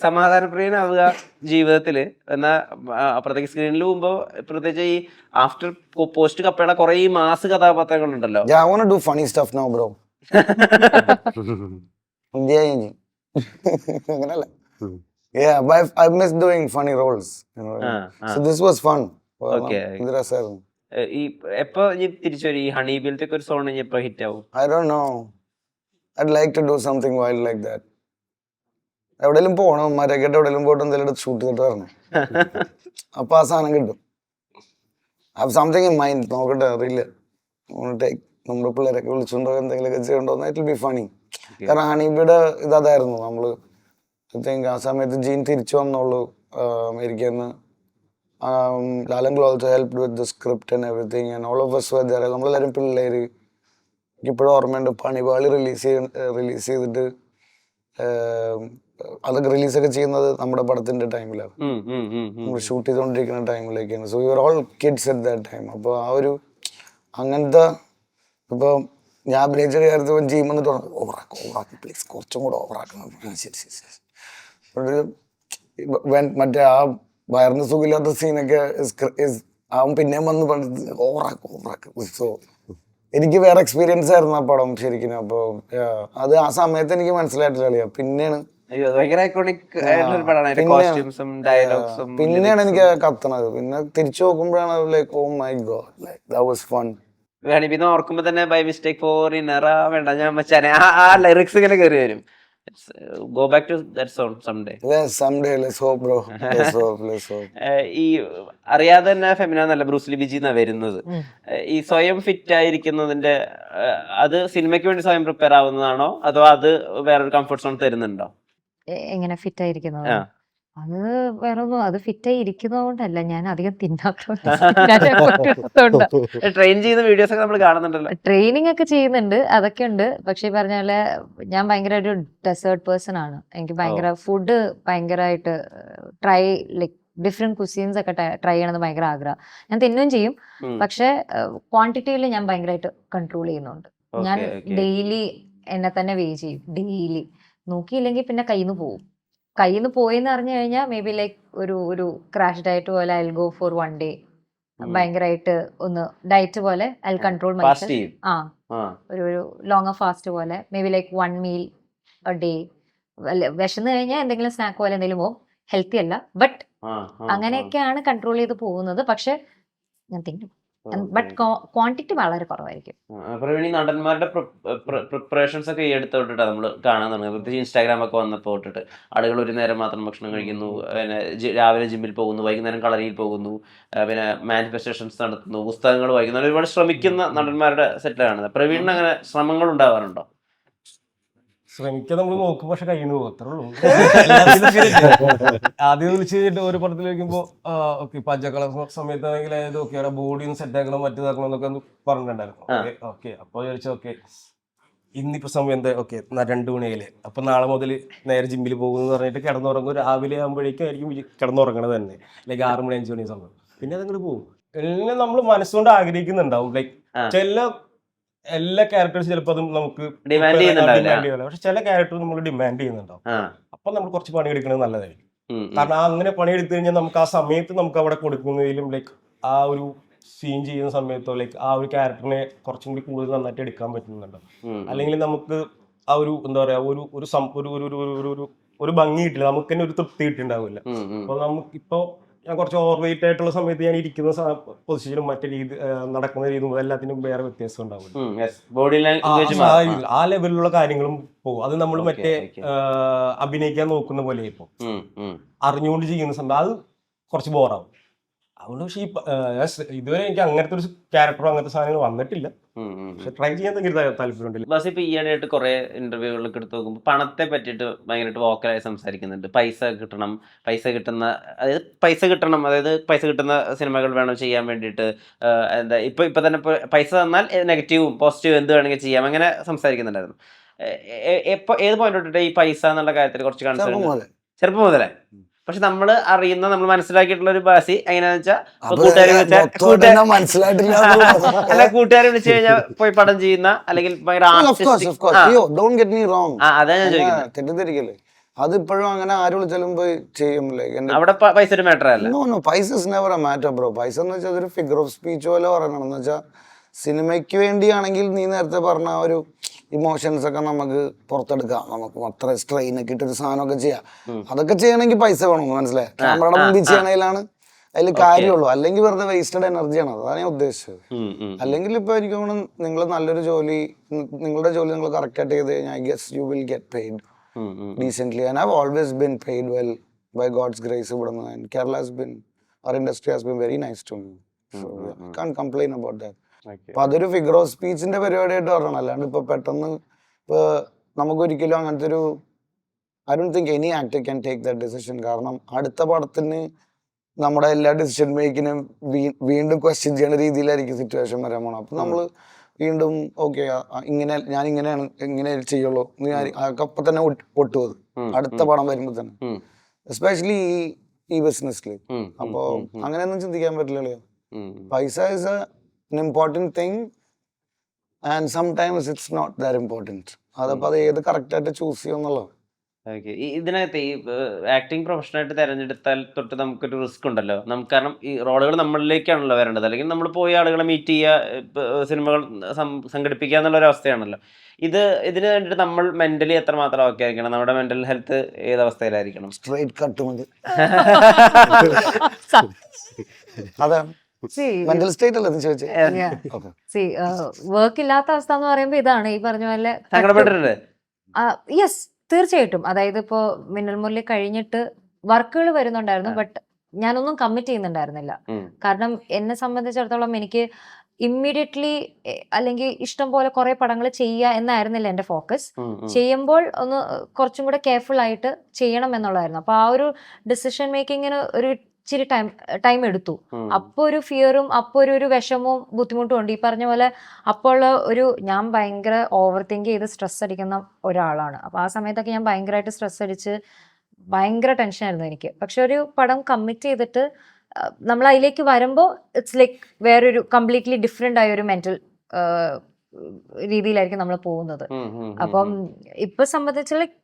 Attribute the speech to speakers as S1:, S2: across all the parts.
S1: സമാധാനപ്രിയനാവുക ജീവിതത്തില് എന്നാ അപ്പുറത്തേക്ക് സ്ക്രീനിൽ പോകുമ്പോ പ്രത്യേകിച്ച് ഈ ആഫ്റ്റർ പോസ്റ്റ് കപ്പയുടെ കുറെ ഈ mass കഥാപാത്രങ്ങളുണ്ടല്ലോ.
S2: Yeah, I want to do funny stuff now, bro. Yeah, അങ്ങനല്ല. Yeah, but I miss doing funny roles. You know? So this was fun. ഇത് രസമായിരുന്നു.
S1: ഈ എപ്പോ തിരിച്ചു വരും ഈ ഹണി ബിൽത്തെ ഒരു സോൺ എപ്പോ ഹിറ്റ് ആവും?
S2: I don't know. I'd like to do something wild like that. എവിടെയെങ്കിലും പോകണം, മരക്കെട്ട് എവിടെയെങ്കിലും പോയിട്ട് എന്തെങ്കിലും ഷൂട്ട് ചെയ്തിട്ട് വരണം. അപ്പൊ ആ സാധനം കിട്ടും. Have something in mind. നോക്കട്ടെ, അറിയില്ല. നമ്മുടെ പിള്ളേരൊക്കെ വിളിച്ചുകൊണ്ടോ എന്തെങ്കിലുമൊക്കെ ചെയ്യണ്ടോ, ഇറ്റ് വിൽ ബി ഫണി. കാരണം ഹണീബിയുടെ ഇതായിരുന്നു. നമ്മള് ആ സമയത്ത് ജീൻ തിരിച്ചു വന്നുള്ളൂ അമേരിക്കയിൽ നിന്ന്. Lalan also helped with the script and everything and all of us were there. നമ്മളെല്ലാവരും പിള്ളേര്. ഇപ്പോഴും ഓർമ്മയുണ്ട്, പണിപാളി റിലീസ് ചെയ്തിട്ട് അതൊക്കെ റിലീസൊക്കെ ചെയ്യുന്നത് നമ്മുടെ പടത്തിന്റെ ടൈമിലാണ്, നമ്മൾ ഷൂട്ട് ചെയ്തുകൊണ്ടിരിക്കുന്ന ടൈമിലേക്കാണ്. So your all kids at that time. അപ്പോൾ ആ ഒരു അങ്ങനത്തെ ഇപ്പൊ ഞാൻ അഭിനയിച്ച കാര്യത്തിൽ ജീം വന്നിട്ട് ഓവറാക്കി പ്ലീസ്, കുറച്ചും കൂടെ ഓവറാക്കണം. ശരി ശരി ശരി. മറ്റേ ആ വയറിന് സുഖമില്ലാത്ത സീനൊക്കെ അവൻ പിന്നെയും വന്ന് പണിത് ഓവറാക്കും. സോ എനിക്ക് വേറെ എക്സ്പീരിയൻസ് ആയിരുന്നു ആ പടം ശരിക്കും. അപ്പൊ അത് ആ സമയത്ത് എനിക്ക് മനസ്സിലായിട്ടില്ല. പിന്നെയാണ് എനിക്ക് കത്തണത്. പിന്നെ തിരിച്ചു നോക്കുമ്പോഴാണ് like oh my god, like that was fun.
S1: പിന്നെ ഓർക്കുമ്പോ തന്നെ ബൈ മിസ്റ്റേക്ക് ഫോർ ഇന്നറാ വേണ്ട ഞാൻ മച്ചാനെ ആ ലിറിക്സ് ഇങ്ങനെ കയറി വരും. Go back to that song someday.
S2: Yes, someday. Let's hope, bro. Let's hope.
S1: ഈ അറിയാതെ തന്നെ ഫെമിന നല്ല ബ്രൂസ്ലി ബിജി എന്നാ വരുന്നത്. ഈ സ്വയം ഫിറ്റ് ആയിരിക്കുന്നതിന്റെ അത് സിനിമയ്ക്ക് വേണ്ടി സ്വയം പ്രിപ്പയർ ആവുന്നതാണോ അതോ അത് വേറൊരു കംഫർട്ട് സോൺ തരുന്നുണ്ടോ?
S3: എങ്ങനെ ഫിറ്റ് ആയിരിക്കുന്നത്? അത് വേറൊന്നും, അത് ഫിറ്റായി ഇരിക്കുന്നതുകൊണ്ടല്ല, ഞാൻ അധികം തിന്നാത്തോണ്ട്.
S1: ട്രെയിൻ ചെയ്യുന്ന വീഡിയോസ് ഒക്കെ നമ്മൾ കാണുന്നുണ്ടല്ലോ.
S3: ട്രെയിനിങ് ഒക്കെ ചെയ്യുന്നുണ്ട്, അതൊക്കെ ഉണ്ട്. പക്ഷെ ഈ പറഞ്ഞ പോലെ ഞാൻ ഭയങ്കര ഒരു ഡെസേർട്ട് പേഴ്സൺ ആണ്. എനിക്ക് ഭയങ്കര ഫുഡ് ഭയങ്കരമായിട്ട് ലൈക്ക് ഡിഫറെന്റ് കുസീൻസ് ഒക്കെ ട്രൈ ചെയ്യണമെന്ന് ഭയങ്കര ആഗ്രഹം. ഞാൻ തിന്നുകയും ചെയ്യും, പക്ഷെ ക്വാണ്ടിറ്റിയിൽ ഞാൻ ഭയങ്കരമായിട്ട് കൺട്രോൾ ചെയ്യുന്നുണ്ട്. ഞാൻ ഡെയിലി എന്നെ തന്നെ വെയ് ചെയ്യും. ഡെയിലി നോക്കിയില്ലെങ്കിൽ പിന്നെ കയ്യിൽ നിന്ന് പോയെന്ന് അറിഞ്ഞു കഴിഞ്ഞാൽ മേ ബി ലൈക്ക് ഒരു ക്രാഷ് ഡയറ്റ് പോലെ ഐ ഗോ ഫോർ 1 day. ഭയങ്കരമായിട്ട് ഒന്ന് ഡയറ്റ് പോലെ ഐ കൺട്രോൾ മൈസെൽഫ്. ഒരു ലോങ്ങർ ഫാസ്റ്റ് പോലെ may be like 1 meal a day. വിശന്ന് കഴിഞ്ഞാൽ എന്തെങ്കിലും സ്നാക്ക് പോലെ എന്തെങ്കിലും പോകും. ഹെൽത്തി അല്ല, ബട്ട് അങ്ങനെയൊക്കെയാണ് കൺട്രോൾ ചെയ്ത് പോകുന്നത്. പക്ഷെ ഞാൻ തിന്നും, ബട്ട് ക്വാണ്ടിറ്റി വളരെ കുറവായിരിക്കും.
S1: നടന്മാരുടെ പ്രിപ്പറേഷൻസ് ഒക്കെ ഈ എടുത്തോട്ടിട്ടാണ് നമ്മൾ കാണാൻ തുടങ്ങുന്നത്. പ്രത്യേകിച്ച് ഇൻസ്റ്റാഗ്രാം ഒക്കെ വന്നപ്പോൾ തൊട്ടിട്ട് ആളുകൾ ഒരു നേരം മാത്രം ഭക്ഷണം കഴിക്കുന്നു, പിന്നെ രാവിലെ ജിമ്മിൽ പോകുന്നു, വൈകുന്നേരം കളരിയിൽ പോകുന്നു, പിന്നെ മാനിഫെസ്റ്റേഷൻസ് നടത്തുന്നു, പുസ്തകങ്ങൾ വായിക്കുന്നു, ഒരുപാട് ശ്രമിക്കുന്ന നടന്മാരുടെ സെറ്റ് കാണുന്നത്. പ്രവീണിന് അങ്ങനെ ശ്രമങ്ങൾ ഉണ്ടാവാറുണ്ടോ?
S4: ശ്രമിക്കാൻ നമ്മൾ നോക്കും, പക്ഷെ കയ്യിൽ നിന്ന് പോകത്തേ ഉള്ളൂ. ആദ്യം വിളിച്ച് കഴിഞ്ഞിട്ട് ഒരു പടത്തിൽ വയ്ക്കുമ്പോ ഓക്കെ പഞ്ചകള സമയത്താണെങ്കിൽ അതായത് ഓക്കെ അവിടെ ബോഡി ഒന്ന് സെറ്റ് ആക്കണം, മറ്റേതാക്കണം എന്നൊക്കെ ഒന്ന് പറഞ്ഞിട്ടുണ്ടായിരുന്നു. ഓക്കെ അപ്പൊ വിചാരിച്ചു ഓക്കെ ഇന്നിപ്പോ സമയം എന്താ, ഓക്കെ 2 മണിയായില്ലേ, അപ്പൊ നാളെ മുതൽ നേരെ ജിമ്മിൽ പോകുമെന്ന് പറഞ്ഞിട്ട് കിടന്നുറങ്ങും. രാവിലെ ആകുമ്പോഴേക്കും ആയിരിക്കും കിടന്നുറങ്ങണത് തന്നെ, ലൈക്ക് 6 മണി 5 മണി സമയം. പിന്നെ അതങ്ങോട്ട് പോകും. എല്ലാം നമ്മൾ മനസ്സുകൊണ്ട് ആഗ്രഹിക്കുന്നുണ്ടാവും. ലൈക്ക് എല്ലാ ക്യാരക്ടേഴ്സും ചിലപ്പോൾ അത് നമുക്ക് ഡിമാൻഡ് ചെയ്യുന്നുണ്ടാവില്ല, പക്ഷെ ചില ക്യാരക്ടർ നമ്മൾ ഡിമാൻഡ് ചെയ്യുന്നുണ്ടാവും. അപ്പൊ നമ്മൾ കുറച്ച് പണിയെടുക്കുന്നത് നല്ലതായിരിക്കും. കാരണം അങ്ങനെ പണിയെടുത്തു കഴിഞ്ഞാൽ നമുക്ക് ആ സമയത്ത് നമുക്ക് അവിടെ കൊടുക്കുന്നതിലും ലൈക്ക് ആ ഒരു സീൻ ചെയ്യുന്ന സമയത്തോ ലൈക്ക് ആ ഒരു ക്യാരക്ടറിനെ കുറച്ചും കൂടി കൂടുതൽ നന്നായിട്ട് എടുക്കാൻ പറ്റുന്നുണ്ടോ. അല്ലെങ്കിൽ നമുക്ക് ആ ഒരു എന്താ പറയാ ഒരു ഭംഗി കിട്ടില്ല, നമുക്ക് തന്നെ ഒരു തൃപ്തി കിട്ടിണ്ടാവില്ല. അപ്പൊ നമുക്കിപ്പോ ഞാൻ കുറച്ച് ഓവർ വെയിറ്റ് ആയിട്ടുള്ള സമയത്ത് ഞാൻ ഇരിക്കുന്ന പൊസിഷനും മറ്റേ രീതി നടക്കുന്ന രീതിയും എല്ലാത്തിനും വേറെ വ്യത്യാസം ഉണ്ടാവും. ആ ലെവലിലുള്ള കാര്യങ്ങളും പോകും. അത് നമ്മൾ മറ്റേ അഭിനയിക്കാൻ നോക്കുന്ന പോലെ ഇപ്പൊ അറിഞ്ഞുകൊണ്ട് ചെയ്യുന്ന സമയം അത് കുറച്ച് ബോറാവും. അതുകൊണ്ട് പക്ഷെ ഇതുവരെ എനിക്ക് അങ്ങനത്തെ ഒരു ക്യാരക്ടറോ അങ്ങനത്തെ സാധനങ്ങൾ വന്നിട്ടില്ല, പക്ഷെ ട്രൈ ചെയ്യാൻ താല്പര്യമുണ്ടല്ലോ.
S1: ബസ് ഇപ്പൊ ഈയിടെയായിട്ട് കുറെ ഇന്റർവ്യൂകളിലൊക്കെ എടുത്ത് നോക്കുമ്പോൾ പണത്തെ പറ്റിയിട്ട് ഭയങ്കരമായിട്ട് വോക്കലായി സംസാരിക്കുന്നുണ്ട്. പൈസ കിട്ടണം, അതായത് പൈസ കിട്ടുന്ന സിനിമകൾ വേണം ചെയ്യാൻ വേണ്ടിയിട്ട്. എന്താ ഇപ്പൊ തന്നെ പൈസ തന്നാൽ നെഗറ്റീവും പോസിറ്റീവും എന്ത് വേണമെങ്കിൽ ചെയ്യാം, അങ്ങനെ സംസാരിക്കുന്നുണ്ടായിരുന്നു. ഏത് പോയിന്റ് തൊട്ടിട്ട് ഈ പൈസ എന്നുള്ള കാര്യത്തിൽ കുറച്ച് കൺസേൺ? ചെറുപ്പം മുതലേ. പക്ഷെ നമ്മൾ മനസ്സിലാക്കിയിട്ടുള്ള ഒരു ഭാഷ എങ്ങനെയാന്ന് വെച്ചാൽ കൂട്ടുകാരെ വിളിച്ചു കഴിഞ്ഞാൽ പോയി പടം ചെയ്യുന്ന അല്ലെങ്കിൽ
S2: അതാ ഞാൻ ചോദിക്കുന്നത്. അതിപ്പോഴും അങ്ങനെ ആര് വിളിച്ചാലും പോയി ചെയ്യും. ലൈക്ക് എന്റെ
S1: അവിടെ പൈസ ഒരു മാറ്റർ അല്ല.
S2: നോ പൈസ is never A matter bro. പൈസ എന്ന് വെച്ചാൽ അതൊരു ഫിഗർ ഓഫ് സ്പീച്ച് പോലെ പറയണം. എന്ന് വെച്ചാൽ സിനിമയ്ക്ക് വേണ്ടിയാണെങ്കിൽ നീ നേരത്തെ പറഞ്ഞ ആ ഒരു ഇമോഷൻസ് ഒക്കെ നമുക്ക് പുറത്തെടുക്കാം. നമുക്ക് അത്ര സ്ട്രെയിൻ ഒക്കെ ഇട്ടൊരു സാധനമൊക്കെ ചെയ്യാം. അതൊക്കെ ചെയ്യണമെങ്കിൽ പൈസ വേണം, മനസ്സിലായി. ക്യാമറയുടെ മുമ്പിൽ ചെയ്യണതിലാണ് അതിൽ കാര്യമുള്ളൂ. അല്ലെങ്കിൽ വെറുതെ വേസ്റ്റഡ് എനർജിയാണ്. അതാണ് ഞാൻ ഉദ്ദേശിച്ചത്. അല്ലെങ്കിൽ ഇപ്പൊ എനിക്ക് തോന്നുന്നു നിങ്ങൾ നല്ലൊരു ജോലി, നിങ്ങളുടെ ജോലി നിങ്ങൾ കറക്റ്റ് ആയിട്ട് ചെയ്ത് കഴിഞ്ഞാൽ I guess you will get paid decently. And I have always been paid well by God's grace. ഇവിടുന്ന് and Kerala has been, our industry has been very nice to me. So I can complain about that. അപ്പൊ അതൊരു figure of സ്പീച്ചിന്റെ പരിപാടിയായിട്ട് പറയണം. അല്ലാണ്ട് ഇപ്പൊ പെട്ടെന്ന് ഇപ്പൊ നമുക്കൊരിക്കലും അങ്ങനത്തെ ഒരു I don't think any actor can take that decision. കാരണം അടുത്ത പടത്തിന് നമ്മുടെ എല്ലാ ഡിസിഷൻ മേക്കിനും വീണ്ടും ക്വസ്റ്റ്യൻ ചെയ്യുന്ന രീതിയിലായിരിക്കും സിറ്റുവേഷൻ വരാൻ പോണം. അപ്പൊ നമ്മള് വീണ്ടും ഓക്കെ ഇങ്ങനെ ഞാൻ ഇങ്ങനെയാണ് ഇങ്ങനെ ചെയ്യുള്ളൂ അതൊക്കെ അപ്പൊ തന്നെ പൊട്ടു അത് അടുത്ത പടം വരുമ്പോ തന്നെ, എസ്പെഷ്യലി ഈ ബിസിനസ്സിൽ. അപ്പൊ അങ്ങനെയൊന്നും ചിന്തിക്കാൻ പറ്റില്ലല്ലോ. പൈസ is an important thing and sometimes it's not that important. അതപ്പോ അത് ഏത് കറക്റ്റ് ആയിട്ട് ചൂസ് ചെയ്യുന്നുള്ളത്.
S1: ഇതിനകത്ത് ഈ ആക്ടിങ് പ്രൊഫഷനായിട്ട് തിരഞ്ഞെടുത്താൽ തൊട്ട് നമുക്കൊരു റിസ്ക് ഉണ്ടല്ലോ. നമുക്ക് കാരണം ഈ റോളുകൾ നമ്മളിലേക്കാണല്ലോ വരേണ്ടത്. അല്ലെങ്കിൽ നമ്മൾ പോയി ആളുകളെ മീറ്റ് ചെയ്യുക, സിനിമകൾ സംഘടിപ്പിക്കുക എന്നുള്ള ഒരു അവസ്ഥയാണല്ലോ. ഇതിന് വേണ്ടിയിട്ട് നമ്മൾ മെന്റലി എത്രമാത്രം ഓക്കെ ആയിരിക്കണം? നമ്മുടെ മെന്റൽ ഹെൽത്ത് ഏതവസ്ഥയിലായിരിക്കണം?
S2: സ്ട്രൈറ്റ് കട്ട് മതി. അതെ, മെന്റൽ സ്റ്റേറ്റ് അല്ലേ ചോദിച്ചേ?
S3: വർക്ക് ഇല്ലാത്ത അവസ്ഥ എന്ന് പറയുമ്പോ ഇതാണ് ഈ പറഞ്ഞ പോലെ.
S1: സങ്കടപ്പെട്ടിട്ടുണ്ട്?
S3: യെസ്, തീർച്ചയായിട്ടും. അതായത് ഇപ്പോ മിന്നൽ മുരളി കഴിഞ്ഞിട്ട് വർക്കുകൾ വരുന്നുണ്ടായിരുന്നു, ബട്ട് ഞാനൊന്നും കമ്മിറ്റ് ചെയ്യുന്നുണ്ടായിരുന്നില്ല. കാരണം എന്നെ സംബന്ധിച്ചിടത്തോളം എനിക്ക് ഇമ്മീഡിയറ്റ്ലി അല്ലെങ്കിൽ ഇഷ്ടം പോലെ കുറെ പടങ്ങൾ ചെയ്യുക എന്നായിരുന്നില്ല എന്റെ ഫോക്കസ്. ചെയ്യുമ്പോൾ ഒന്ന് കുറച്ചും കൂടെ കെയർഫുൾ ആയിട്ട് ചെയ്യണം എന്നുള്ളതായിരുന്നു. അപ്പൊ ആ ഒരു ഡിസിഷൻ മേക്കിങ്ങിന് ഒരു ഇച്ചിരി ടൈം എടുത്തു. അപ്പൊ ഒരു ഫിയറും അപ്പൊ ഒരു വിഷമവും ബുദ്ധിമുട്ടും ഉണ്ട്. ഈ പറഞ്ഞ പോലെ അപ്പോൾ ഞാൻ ഭയങ്കര ഓവർ തിങ്ക് ചെയ്ത് സ്ട്രെസ് അടിക്കുന്ന ഒരാളാണ്. അപ്പൊ ആ സമയത്തൊക്കെ ഞാൻ ഭയങ്കരമായിട്ട് സ്ട്രെസ് അടിച്ച് ഭയങ്കര ടെൻഷനായിരുന്നു എനിക്ക്. പക്ഷെ ഒരു പടം കമ്മിറ്റ് ചെയ്തിട്ട് നമ്മൾ അതിലേക്ക് വരുമ്പോൾ ഇറ്റ്സ് ലൈക്ക് വേറൊരു കംപ്ലീറ്റ്ലി ഡിഫറെന്റ് ആയ ഒരു മെന്റൽ രീതിയിലായിരിക്കും നമ്മൾ പോകുന്നത്. അപ്പം ഇപ്പൊ സംബന്ധിച്ച് like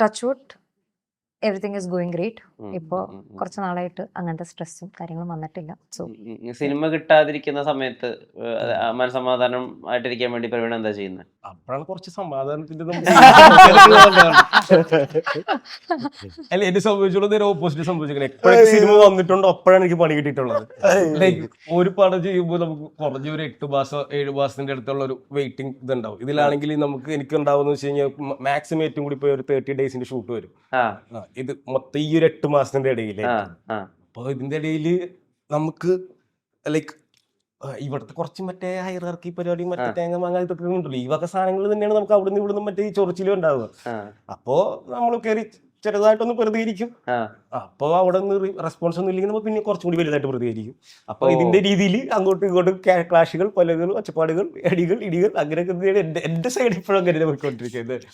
S3: touch wood everything is going great. ഇപ്പോൾ കുറച്ച് നാളായിട്ട് അങ്ങനത്തെ സ്ട്രെസ്സും കാര്യങ്ങളും വന്നിട്ടില്ല. സോ
S1: സിനിമ കിട്ടാതിരിക്കുന്ന സമയത്ത് മനസമാധാനം ആയിട്ടിരിക്കാൻ വേണ്ടി പ്രവീൺ എന്താ ചെയ്യുന്നത്?
S4: അപ്പോഴാണ് കുറച്ച് സമാധാനത്തിന്റെ അല്ല എന്നെ സംഭവിച്ചുള്ളത് നേരെ ഓപ്പോസിറ്റ് സംഭവിച്ചിരിക്കുന്നത്. എപ്പോഴൊക്കെ സിനിമ വന്നിട്ടുണ്ടോ അപ്പോഴാണ് എനിക്ക് പണി കിട്ടിയിട്ടുള്ളത്. ലൈക്ക് ഒരു പടം ചെയ്യുമ്പോൾ നമുക്ക് കുറഞ്ഞ ഒരു 8 മാസം 7 മാസത്തിന്റെ അടുത്തുള്ള ഒരു വെയിറ്റിംഗ് ഇതുണ്ടാവും. ഇതിലാണെങ്കിൽ എനിക്ക് ഉണ്ടാവുന്ന വെച്ച് കഴിഞ്ഞാൽ മാക്സിമം ഏറ്റവും കൂടി പോയി ഒരു 30 ഡേയ്സിന്റെ ഷൂട്ട് വരും. ഇത് മൊത്തം ഈ ഒരു 8 മാസത്തിന്റെ ഇടയിൽ. അപ്പൊ ഇതിന്റെ ഇടയിൽ നമുക്ക് ലൈക്ക് ഇവിടുത്തെ കുറച്ച് മറ്റേ ഹൈറാർക്കി പരിപാടി, മറ്റേ തേങ്ങ മാങ്ങ ഇതൊക്കെ ഉണ്ടല്ലോ, ഈ വക സാധനങ്ങൾ തന്നെയാണ് നമുക്ക് അവിടുന്ന് ഇവിടുന്ന് മറ്റേ ഈ ചൊറിച്ചിലും ഉണ്ടാവുക. അപ്പോ നമ്മൾ കയറി ചെറുതായിട്ടൊന്ന് പ്രതികരിക്കും. അപ്പൊ അവിടെ നിന്ന് റെസ്പോൺസ് ഒന്നും ഇല്ലെങ്കിൽ നമ്മൾ പിന്നെ കുറച്ചും കൂടി വലുതായിട്ട് പ്രതികരിക്കും. അപ്പൊ ഇതിന്റെ രീതിയിൽ അങ്ങോട്ടും ഇങ്ങോട്ടും ക്ലാഷുകൾ, കൊലകൾ, ഒച്ചപ്പാടുകൾ, അടികൾ, ഇടികൾ, അങ്ങനെയൊക്കെ എന്റെ സൈഡ് ഇപ്പോഴും അങ്ങനെ പോയിക്കൊണ്ടിരിക്കുന്നത്.